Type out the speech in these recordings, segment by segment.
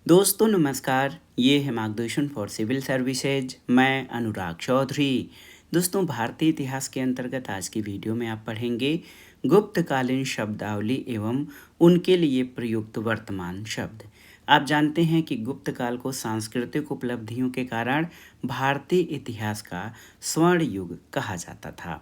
दोस्तों नमस्कार, ये है मार्गदर्शन फॉर सिविल सर्विसेज। मैं अनुराग चौधरी। दोस्तों भारतीय इतिहास के अंतर्गत आज की वीडियो में आप पढ़ेंगे गुप्तकालीन शब्दावली एवं उनके लिए प्रयुक्त वर्तमान शब्द। आप जानते हैं कि गुप्त काल को सांस्कृतिक उपलब्धियों के कारण भारतीय इतिहास का स्वर्ण युग कहा जाता था।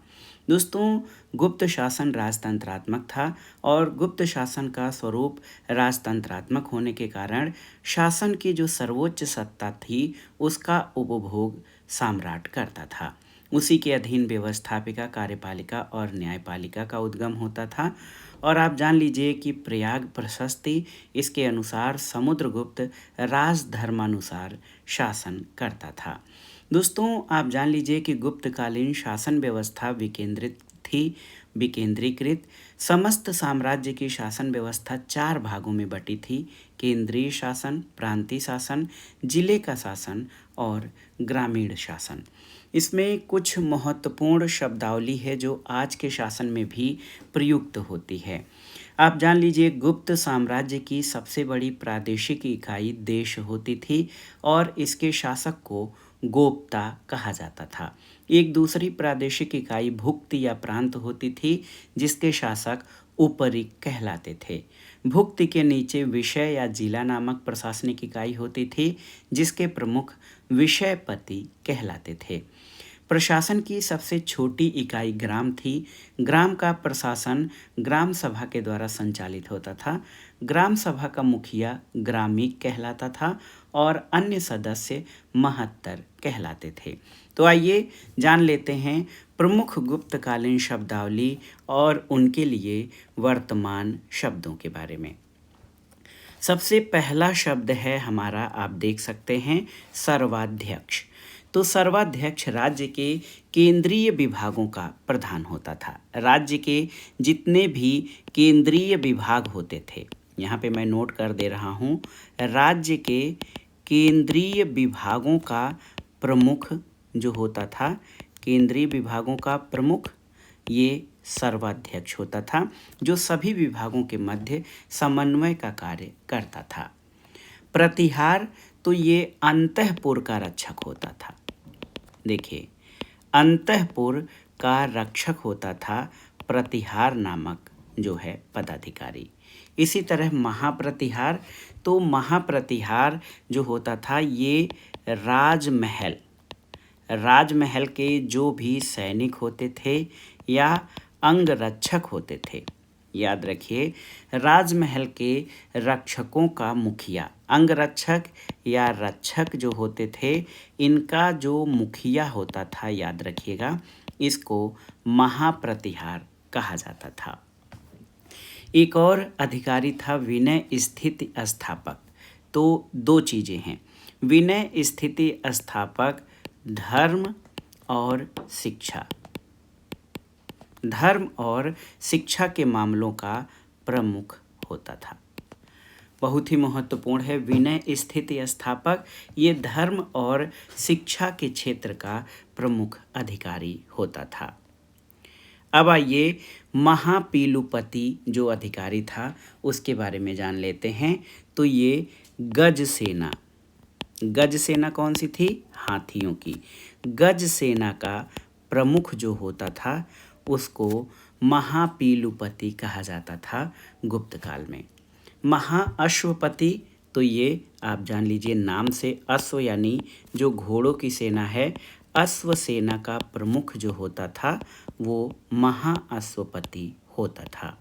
दोस्तों गुप्त शासन राजतंत्रात्मक था और गुप्त शासन का स्वरूप राजतंत्रात्मक होने के कारण शासन की जो सर्वोच्च सत्ता थी उसका उपभोग सम्राट करता था। उसी के अधीन व्यवस्थापिका, कार्यपालिका और न्यायपालिका का उद्गम होता था। और आप जान लीजिए कि प्रयाग प्रशस्ति इसके अनुसार समुद्रगुप्त राजधर्मानुसार शासन करता था। दोस्तों आप जान लीजिए कि गुप्तकालीन शासन व्यवस्था विकेंद्रीकृत समस्त साम्राज्य की शासन व्यवस्था 4 भागों में बटी थी: केंद्रीय शासन, प्रांतीय शासन, जिले का शासन और ग्रामीण शासन। इसमें कुछ महत्वपूर्ण शब्दावली है जो आज के शासन में भी प्रयुक्त होती है। आप जान लीजिए गुप्त साम्राज्य की सबसे बड़ी प्रादेशिक इकाई देश होती थी और इसके शासक को गोप्ता कहा जाता था। एक दूसरी प्रादेशिक इकाई भुक्ति या प्रांत होती थी जिसके शासक उपरिक कहलाते थे। भुक्ति के नीचे विषय या जिला नामक प्रशासनिक इकाई होती थी जिसके प्रमुख विषयपति कहलाते थे। प्रशासन की सबसे छोटी इकाई ग्राम थी। ग्राम का प्रशासन ग्राम सभा के द्वारा संचालित होता था। ग्राम सभा का मुखिया ग्रामीक कहलाता था और अन्य सदस्य महत्तर कहलाते थे। तो आइए जान लेते हैं प्रमुख गुप्तकालीन शब्दावली और उनके लिए वर्तमान शब्दों के बारे में। सबसे पहला शब्द है हमारा, आप देख सकते हैं, सर्वाध्यक्ष। तो सर्वाध्यक्ष राज्य के केंद्रीय विभागों का प्रधान होता था। राज्य के जितने भी केंद्रीय विभाग होते थे, यहाँ पे मैं नोट कर दे रहा हूँ, राज्य के केंद्रीय विभागों का प्रमुख जो होता था, केंद्रीय विभागों का प्रमुख ये सर्वाध्यक्ष होता था, जो सभी विभागों के मध्य समन्वय का कार्य करता था। प्रतिहार, तो ये अंतःपुर का रक्षक होता था। देखिए, अंतःपुर का रक्षक होता था प्रतिहार नामक जो है पदाधिकारी। इसी तरह महाप्रतिहार, तो महाप्रतिहार जो होता था ये राजमहल के जो भी सैनिक होते थे या अंगरक्षक होते थे, याद रखिए, राजमहल के रक्षकों का मुखिया, अंगरक्षक या रक्षक जो होते थे, इनका जो मुखिया होता था, याद रखिएगा, इसको महाप्रतिहार कहा जाता था। एक और अधिकारी था विनय स्थिति स्थापक। तो 2 चीज़ें हैं, विनय स्थिति स्थापक धर्म और शिक्षा। धर्म और शिक्षा के मामलों का प्रमुख होता था। बहुत ही महत्वपूर्ण है, विनय स्थिति स्थापक ये धर्म और शिक्षा के क्षेत्र का प्रमुख अधिकारी होता था। अब आइए महापीलुपति जो अधिकारी था उसके बारे में जान लेते हैं। तो ये गज सेना कौन सी थी? हाथियों की। गज सेना का प्रमुख जो होता था उसको महापीलुपति कहा जाता था गुप्त काल में। महाअश्वपति, तो ये आप जान लीजिए नाम से, अश्व यानी जो घोड़ों की सेना है, अश्व सेना का प्रमुख जो होता था वो महाअश्वपति होता था।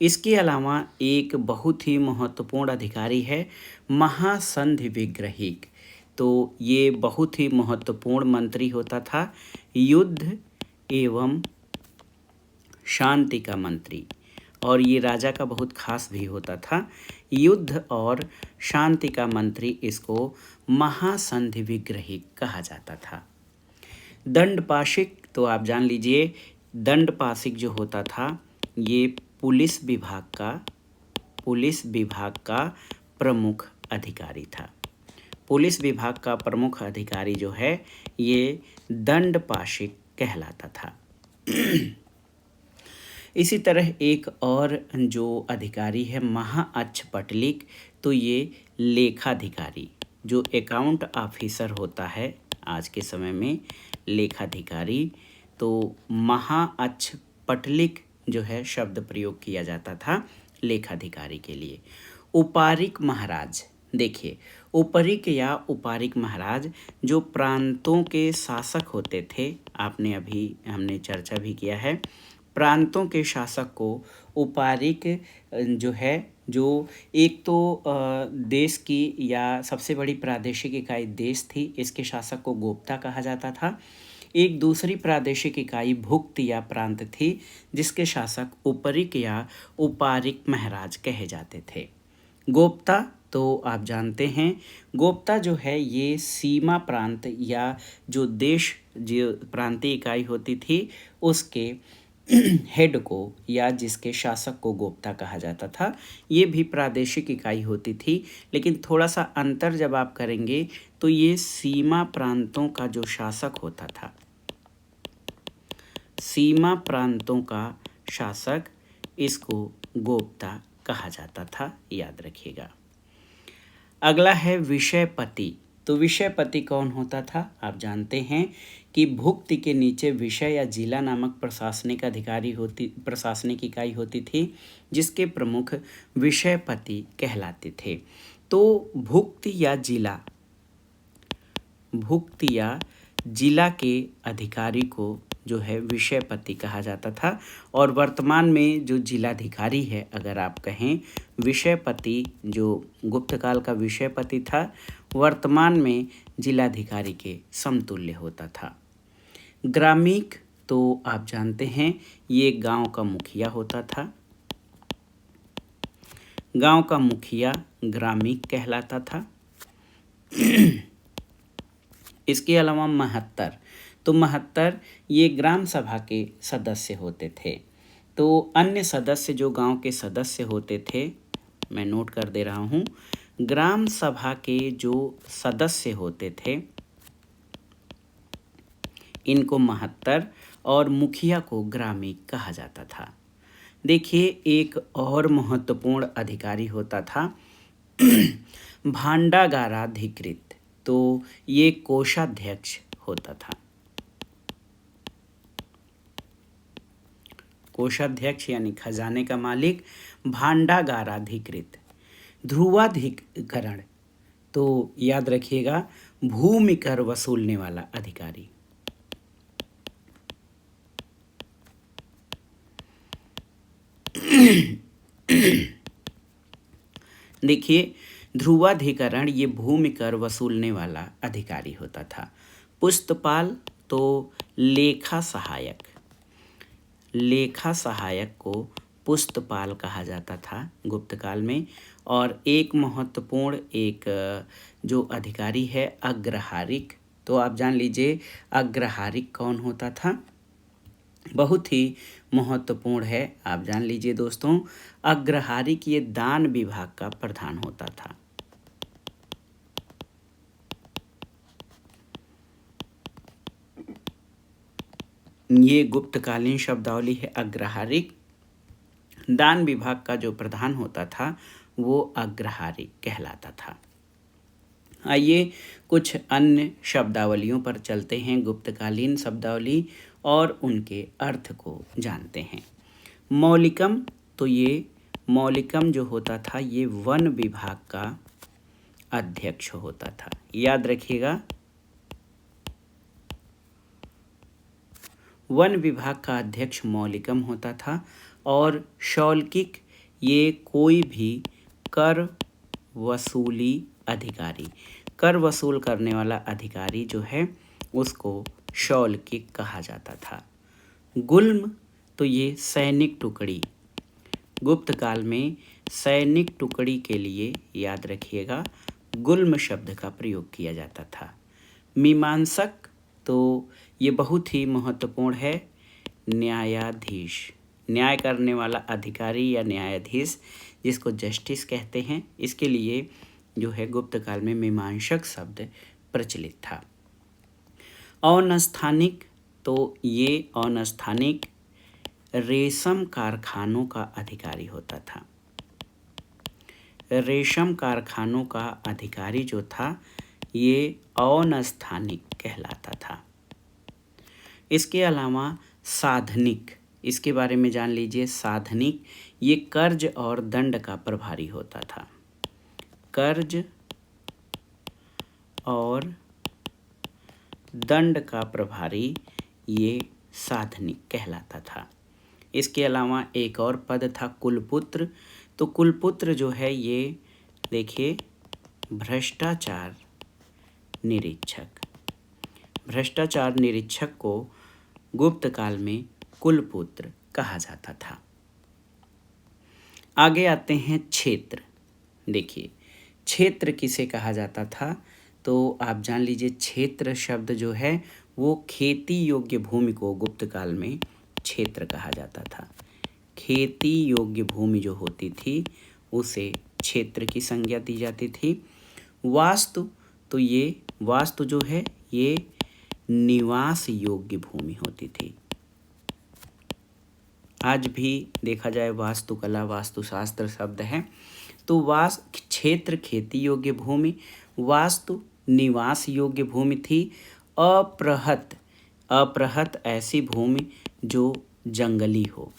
इसके अलावा एक बहुत ही महत्वपूर्ण अधिकारी है महासंधि विग्रहिक। तो ये बहुत ही महत्वपूर्ण मंत्री होता था, युद्ध एवं शांति का मंत्री, और ये राजा का बहुत खास भी होता था। युद्ध और शांति का मंत्री इसको महासंधि विग्रहिक कहा जाता था। दंडपाशिक, तो आप जान लीजिए दंडपाशिक जो होता था ये पुलिस विभाग का प्रमुख अधिकारी था। पुलिस विभाग का प्रमुख अधिकारी जो है ये दंडपाशिक कहलाता था। इसी तरह एक और जो अधिकारी है महाअक्षपटलिक। तो ये लेखाधिकारी, जो अकाउंट ऑफिसर होता है आज के समय में, लेखाधिकारी। तो महाअच्छपटलिक जो है शब्द प्रयोग किया जाता था लेखाधिकारी के लिए। उपारिक महाराज, देखिए उपरिक या उपारिक महाराज जो प्रांतों के शासक होते थे, आपने अभी हमने चर्चा भी किया है। प्रांतों के शासक को उपारिक जो है, जो एक तो देश की या सबसे बड़ी प्रादेशिक इकाई देश थी, इसके शासक को गोप्ता कहा जाता था। एक दूसरी प्रादेशिक इकाई भुक्त या प्रांत थी, जिसके शासक उपरिक या उपारिक महाराज कहे जाते थे। गोप्ता तो आप जानते हैं, गोप्ता जो है ये सीमा प्रांत या जो देश, जो प्रांतीय इकाई होती थी उसके हेड को या जिसके शासक को गोप्ता कहा जाता था। ये भी प्रादेशिक इकाई होती थी, लेकिन थोड़ा सा अंतर जब आप करेंगे तो ये सीमा प्रांतों का जो शासक होता था, सीमा प्रांतों का शासक, इसको गोप्ता कहा जाता था, याद रखिएगा। अगला है विषयपति। तो विषयपति कौन होता था? आप जानते हैं कि भुक्ति के नीचे विषय या जिला नामक प्रशासनिक इकाई होती थी, जिसके प्रमुख विषयपति कहलाते थे। तो भुक्ति या जिला के अधिकारी को जो है विषयपति कहा जाता था। और वर्तमान में जो जिलाधिकारी है, अगर आप कहें, विषयपति जो गुप्त काल का विषयपति था, वर्तमान में जिलाधिकारी के समतुल्य होता था। ग्रामीक तो आप जानते हैं ये गांव का मुखिया होता था। गांव का मुखिया ग्रामीक कहलाता था। इसके अलावा महत्तर, तो महत्तर ये ग्राम सभा के सदस्य होते थे। तो अन्य सदस्य जो गांव के सदस्य होते थे, मैं नोट कर दे रहा हूँ, ग्राम सभा के जो सदस्य होते थे इनको महत्तर और मुखिया को ग्रामीक कहा जाता था। देखिए एक और महत्वपूर्ण अधिकारी होता था भांडागाराधिकृत, तो ये कोषाध्यक्ष होता था। कोषाध्यक्ष यानी खजाने का मालिक, भांडागाराधिकृत। ध्रुवाधिकरण, तो याद रखिएगा भूमि कर वसूलने वाला अधिकारी। देखिए ध्रुवाधिकरण ये भूमि कर वसूलने वाला अधिकारी होता था। पुस्तपाल तो लेखा सहायक, लेखा सहायक को पुस्तपाल कहा जाता था गुप्त काल में। और एक महत्वपूर्ण एक जो अधिकारी है अग्रहारिक, तो आप जान लीजिए अग्रहारिक कौन होता था, बहुत ही महत्वपूर्ण है, आप जान लीजिए दोस्तों। अग्रहारिक ये दान विभाग का प्रधान होता था। ये गुप्तकालीन शब्दावली है अग्रहारिक। दान विभाग का जो प्रधान होता था वो अग्रहारिक कहलाता था। आइए कुछ अन्य शब्दावलियों पर चलते हैं, गुप्तकालीन शब्दावली, और उनके अर्थ को जानते हैं। मौलिकम, तो ये मौलिकम जो होता था ये वन विभाग का अध्यक्ष होता था, याद रखिएगा। वन विभाग का अध्यक्ष मौलिकम होता था। और शौल्किक ये कोई भी कर वसूली अधिकारी, कर वसूल करने वाला अधिकारी जो है उसको शौल्किक कहा जाता था। गुल्म, तो ये सैनिक टुकड़ी, गुप्त काल में सैनिक टुकड़ी के लिए याद रखिएगा गुल्म शब्द का प्रयोग किया जाता था। मीमांसक, तो ये बहुत ही महत्वपूर्ण है, न्यायाधीश, न्याय करने वाला अधिकारी या न्यायाधीश जिसको जस्टिस कहते हैं, इसके लिए जो है गुप्त काल में मीमांसक शब्द प्रचलित था। अनस्थानिक, तो ये अनस्थानिक रेशम कारखानों का अधिकारी होता था। रेशम कारखानों का अधिकारी जो था ये अनस्थानिक कहलाता था। इसके अलावा साधनिक, इसके बारे में जान लीजिए। साधनिक ये कर्ज और दंड का प्रभारी होता था। कर्ज और दंड का प्रभारी ये साधनिक कहलाता था। इसके अलावा एक और पद था कुलपुत्र। तो कुलपुत्र जो है ये देखिए भ्रष्टाचार निरीक्षक। भ्रष्टाचार निरीक्षक को गुप्त काल में कुलपुत्र कहा जाता था। आगे आते हैं क्षेत्र। देखिए क्षेत्र किसे कहा जाता था, तो आप जान लीजिए क्षेत्र शब्द जो है वो खेती योग्य भूमि को गुप्त काल में क्षेत्र कहा जाता था। खेती योग्य भूमि जो होती थी उसे क्षेत्र की संज्ञा दी जाती थी। वास्तु, तो ये वास्तु जो है ये निवास योग्य भूमि होती थी। आज भी देखा जाए वास्तुकला वास्तुशास्त्र शब्द है। तो क्षेत्र खेती योग्य भूमि, वास्तु निवास योग्य भूमि थी। अपृहत, अपृहत ऐसी भूमि जो जंगली हो।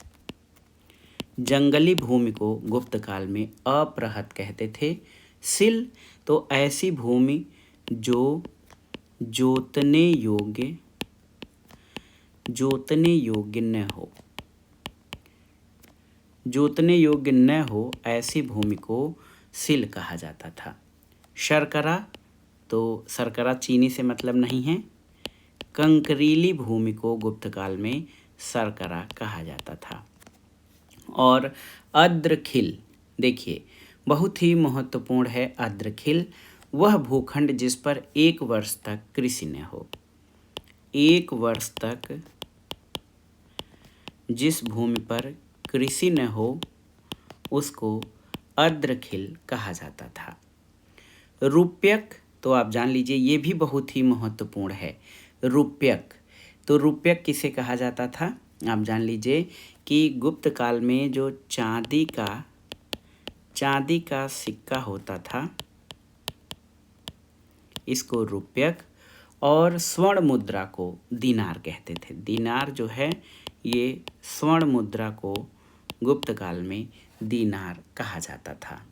जंगली भूमि को गुप्त काल में अपृहत कहते थे। सिल, तो ऐसी भूमि जो जोतने योग्य न हो। जोतने योग्य न हो ऐसी भूमि को सिल कहा जाता था। शर्करा, तो शर्करा चीनी से मतलब नहीं है। कंकरीली भूमि को गुप्त काल में शर्करा कहा जाता था। और अद्रखिल, देखिए बहुत ही महत्वपूर्ण है अद्रखिल, वह भूखंड जिस पर 1 वर्ष तक कृषि न हो। 1 वर्ष तक जिस भूमि पर कृषि न हो उसको अद्रखिल कहा जाता था। रूप्यक, तो आप जान लीजिए ये भी बहुत ही महत्वपूर्ण है। रूप्यक, तो रूप्यक किसे कहा जाता था, आप जान लीजिए कि गुप्त काल में जो चांदी का सिक्का होता था इसको रूप्यक, और स्वर्ण मुद्रा को दीनार कहते थे। दीनार जो है ये स्वर्ण मुद्रा को गुप्त काल में दीनार कहा जाता था।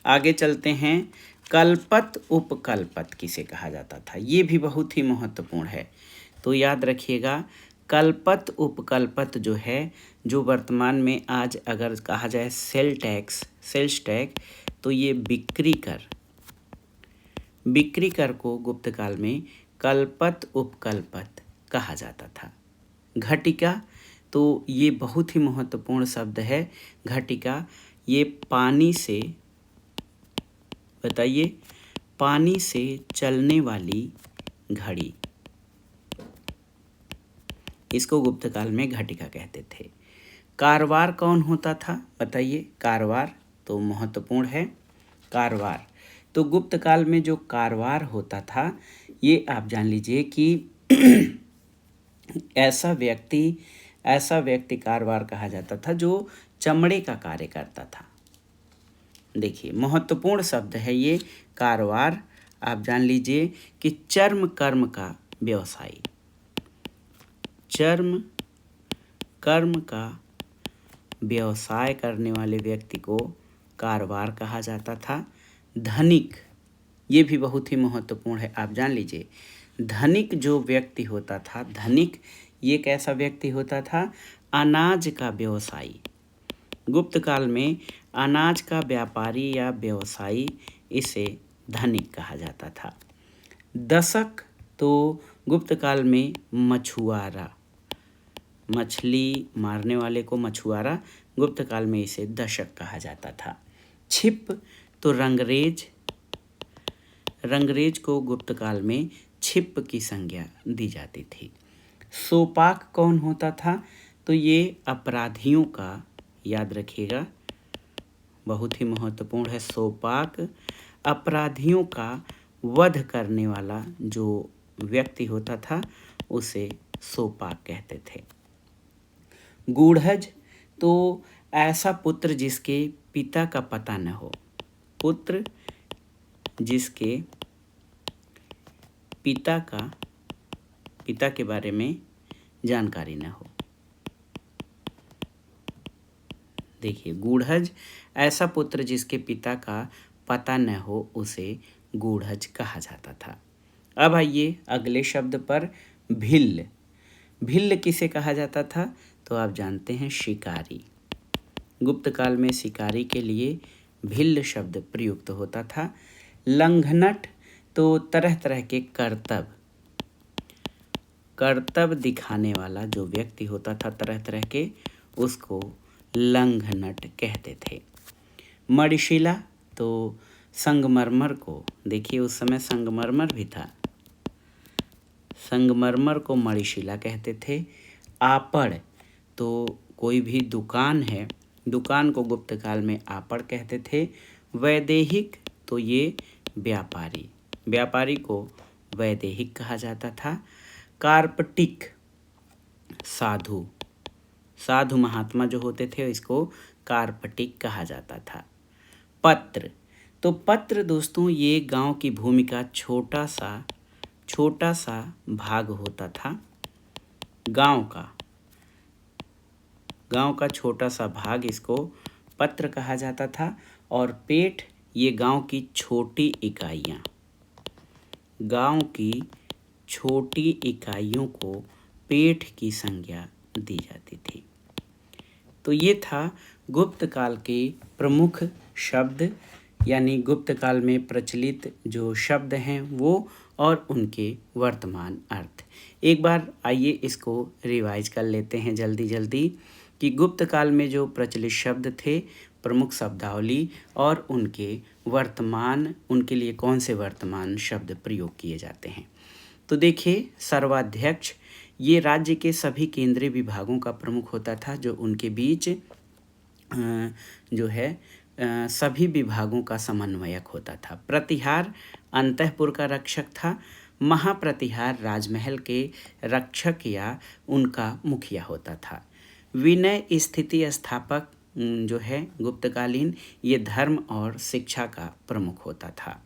आगे चलते हैं। कल्पत उपकल्पत किसे कहा जाता था, ये भी बहुत ही महत्वपूर्ण है। तो याद रखिएगा कल्पत उपकल्पत जो है, जो वर्तमान में आज अगर कहा जाए सेल्स टैक्स, तो ये बिक्री कर को गुप्त काल में कल्पत उपकल्पत कहा जाता था। घटिका, तो ये बहुत ही महत्वपूर्ण शब्द है। घटिका ये पानी से, बताइए, पानी से चलने वाली घड़ी, इसको गुप्त काल में घटिका कहते थे। कारवार कौन होता था, बताइए। कारवार तो महत्वपूर्ण है। कारवार, तो गुप्त काल में जो कारवार होता था ये आप जान लीजिए कि ऐसा व्यक्ति कारवार कहा जाता था जो चमड़े का कार्य करता था। देखिए महत्वपूर्ण शब्द है ये कारवार। आप जान लीजिए कि चर्म कर्म का व्यवसायी, चर्म कर्म का व्यवसाय करने वाले व्यक्ति को कारवार कहा जाता था। धनिक, ये भी बहुत ही महत्वपूर्ण है। आप जान लीजिए धनिक जो व्यक्ति होता था, धनिक ये कैसा व्यक्ति होता था, अनाज का व्यवसायी। गुप्त काल में अनाज का व्यापारी या व्यवसायी, इसे धनिक कहा जाता था। दशक, तो गुप्त काल में मछुआरा, मछली मारने वाले को मछुआरा, गुप्त काल में इसे दशक कहा जाता था। छिप, तो रंगरेज को गुप्त काल में छिप की संज्ञा दी जाती थी। सोपाक कौन होता था, तो ये अपराधियों का, याद रखिएगा बहुत ही महत्वपूर्ण है। सोपाक अपराधियों का वध करने वाला जो व्यक्ति होता था उसे सोपाक कहते थे। गूढ़ज, तो ऐसा पुत्र जिसके पिता का पता न हो। पुत्र जिसके पिता के बारे में जानकारी न हो। देखिए, गूढ़ज, ऐसा पुत्र जिसके पिता का पता न हो उसे गूढ़ज कहा जाता था। अब आइए अगले शब्द पर, भिल्ल। भिल्ल किसे कहा जाता था? तो आप जानते हैं, शिकारी। गुप्त काल में शिकारी के लिए भिल्ल शब्द प्रयुक्त होता था। लंघनट, तो तरह तरह के करतब दिखाने वाला जो व्यक्ति होता था तरह तरह के, उसको लंघनट कहते थे। मणिशिला, तो संगमरमर को, देखिए उस समय संगमरमर भी था, संगमरमर को मणिशिला कहते थे। आपड़, तो कोई भी दुकान है, दुकान को गुप्त काल में आपड़ कहते थे। वैदेहिक, तो ये व्यापारी को वैदेहिक कहा जाता था। कार्पटिक, साधु महात्मा जो होते थे इसको कार्पटिक कहा जाता था। पत्र, तो पत्र दोस्तों ये गांव की भूमि का छोटा सा भाग होता था। गांव का छोटा सा भाग इसको पत्र कहा जाता था। और पेठ, ये गांव की छोटी इकाइयों को पेठ की संज्ञा दी जाती थी। तो ये था गुप्त काल के प्रमुख शब्द, यानी गुप्त काल में प्रचलित जो शब्द हैं वो और उनके वर्तमान अर्थ। एक बार आइए इसको रिवाइज कर लेते हैं जल्दी कि गुप्त काल में जो प्रचलित शब्द थे, प्रमुख शब्दावली और उनके लिए कौन से वर्तमान शब्द प्रयोग किए जाते हैं। तो देखिए, सर्वाध्यक्ष ये राज्य के सभी केंद्रीय विभागों का प्रमुख होता था, जो उनके बीच जो है सभी विभागों का समन्वयक होता था। प्रतिहार अंतःपुर का रक्षक था। महाप्रतिहार राजमहल के रक्षक या उनका मुखिया होता था। विनय स्थिति स्थापक जो है गुप्तकालीन, ये धर्म और शिक्षा का प्रमुख होता था।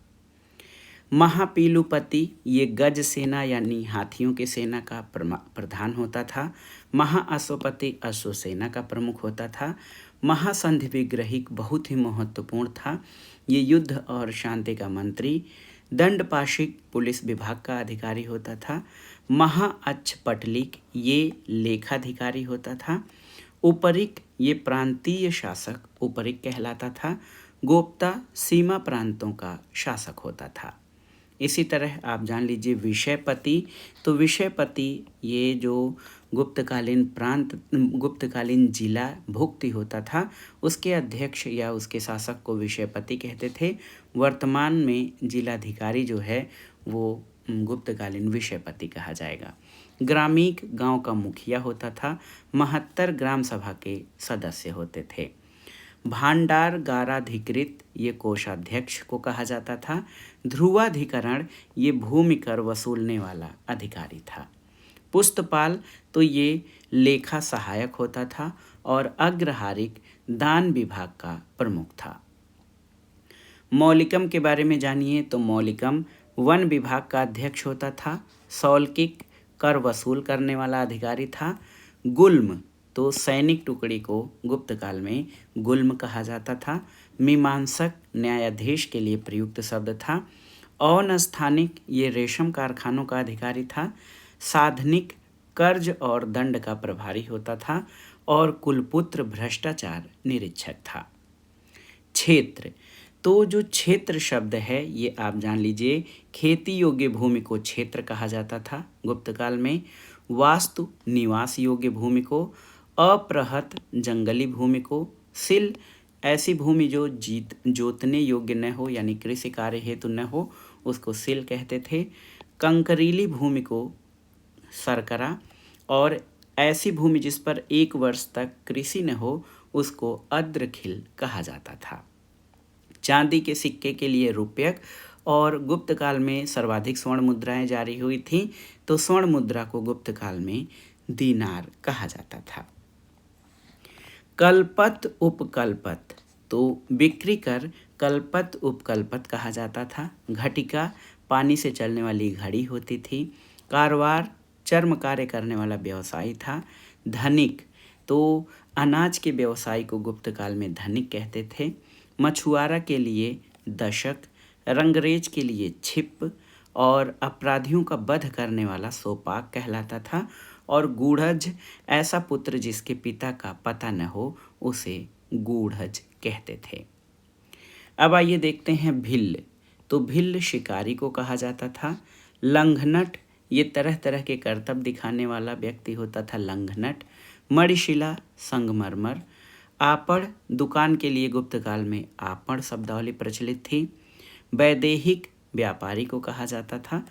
महापीलुपति ये गज सेना यानी हाथियों की सेना का प्रधान होता था। महाअश्वपति अश्व सेना का प्रमुख होता था। महासंधि विग्रहिक बहुत ही महत्वपूर्ण था, ये युद्ध और शांति का मंत्री। दंडपाशिक पुलिस विभाग का अधिकारी होता था। महाअक्षपटलिक ये लेखाधिकारी होता था। उपरिक ये प्रांतीय शासक उपरिक कहलाता था। गोप्ता सीमा प्रांतों का शासक होता था। इसी तरह आप जान लीजिए विषयपति, तो विषयपति ये जो गुप्तकालीन जिला भुक्ति होता था उसके अध्यक्ष या उसके शासक को विषयपति कहते थे। वर्तमान में जिलाधिकारी जो है वो गुप्तकालीन विषयपति कहा जाएगा। ग्रामीक गांव का मुखिया होता था। 72 ग्राम सभा के सदस्य होते थे। भांडारगाराधिकृत ये कोषाध्यक्ष को कहा जाता था। ध्रुवाधिकरण ये भूमि कर वसूलने वाला अधिकारी था। पुस्तपाल तो ये लेखा सहायक होता था और अग्रहारिक दान विभाग का प्रमुख था। मौलिकम के बारे में जानिए, तो मौलिकम वन विभाग का अध्यक्ष होता था। सौल्किक कर वसूल करने वाला अधिकारी था। गुल्म तो सैनिक टुकड़ी को गुप्त काल में गुल्म कहा जाता था। मीमांसक न्यायाधीश के लिए प्रयुक्त शब्द था। अनस्थानिक ये रेशम कारखानों का अधिकारी था। साधनिक कर्ज और दंड का प्रभारी होता था। और कुलपुत्र भ्रष्टाचार निरीक्षक था। क्षेत्र, तो जो क्षेत्र शब्द है ये आप जान लीजिए, खेती योग्य भूमि को क्षेत्र कहा जाता था गुप्त काल में। वास्तु निवास योग्य भूमि को, अप्रहत जंगली भूमि को, सिल ऐसी भूमि जो जोतने योग्य न हो यानी कृषि कार्य हेतु न हो उसको सिल कहते थे। कंकरीली भूमि को सरकरा, और ऐसी भूमि जिस पर 1 वर्ष तक कृषि न हो उसको अद्रखिल कहा जाता था। चांदी के सिक्के के लिए रुपयक, और गुप्त काल में सर्वाधिक स्वर्ण मुद्राएं जारी हुई थीं, तो स्वर्ण मुद्रा को गुप्त काल में दीनार कहा जाता था। कल्पत उपकल्पत, तो बिक्री कर कल्पत उपकल्पत कहा जाता था। घटिका पानी से चलने वाली घड़ी होती थी। कारवार चर्म कार्य करने वाला व्यवसायी था। धनिक, तो अनाज के व्यवसायी को गुप्त काल में धनिक कहते थे। मछुआरा के लिए दशक, रंगरेज के लिए छिप और अपराधियों का वध करने वाला सोपाक कहलाता था। और गूढ़ज ऐसा पुत्र जिसके पिता का पता न हो उसे गूढ़ज कहते थे। अब आइए देखते हैं भिल्ल, तो भिल्ल शिकारी को कहा जाता था। लंघनट, ये तरह तरह के करतब दिखाने वाला व्यक्ति होता था लंघनट। मणिशिला संगमरमर। आपड़, दुकान के लिए गुप्त काल में आपड़ शब्दावली प्रचलित थी। वैदेहिक, व्यापारी को कहा जाता था।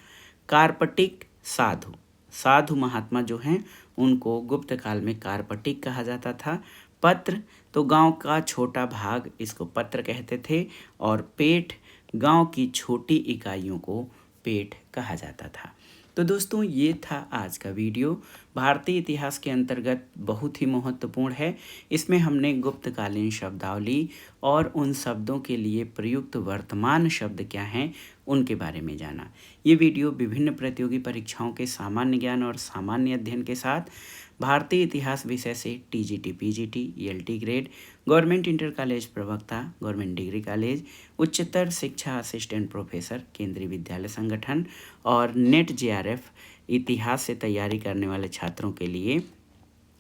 कार्पटिक, साधु, साधु महात्मा जो हैं उनको गुप्त काल में कार्पटिक कहा जाता था। पत्र, तो गांव का छोटा भाग, इसको पत्र कहते थे। और पेट, गांव की छोटी इकाइयों को पेट कहा जाता था। तो दोस्तों ये था आज का वीडियो। भारतीय इतिहास के अंतर्गत बहुत ही महत्वपूर्ण है। इसमें हमने गुप्तकालीन शब्दावली और उन शब्दों के लिए प्रयुक्त वर्तमान शब्द क्या हैं उनके बारे में जाना। ये वीडियो विभिन्न प्रतियोगी परीक्षाओं के सामान्य ज्ञान और सामान्य अध्ययन के साथ भारतीय इतिहास विषय से TGT, PGT, ELT grade, government inter college प्रवक्ता, गवर्नमेंट डिग्री कॉलेज, उच्चतर शिक्षा असिस्टेंट प्रोफेसर, केंद्रीय विद्यालय संगठन और नेट जेआरएफ इतिहास से तैयारी करने वाले छात्रों के लिए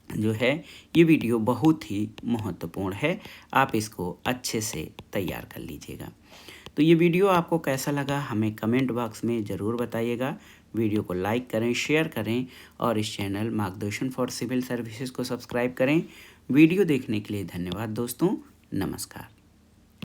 जो है ये वीडियो बहुत ही महत्वपूर्ण है। आप इसको अच्छे से तैयार कर लीजिएगा। तो ये वीडियो आपको कैसा लगा हमें कमेंट बॉक्स में ज़रूर बताइएगा। वीडियो को लाइक करें, शेयर करें और इस चैनल मार्गदर्शन फॉर सिविल सर्विसेज को सब्सक्राइब करें। वीडियो देखने के लिए धन्यवाद दोस्तों। नमस्कार।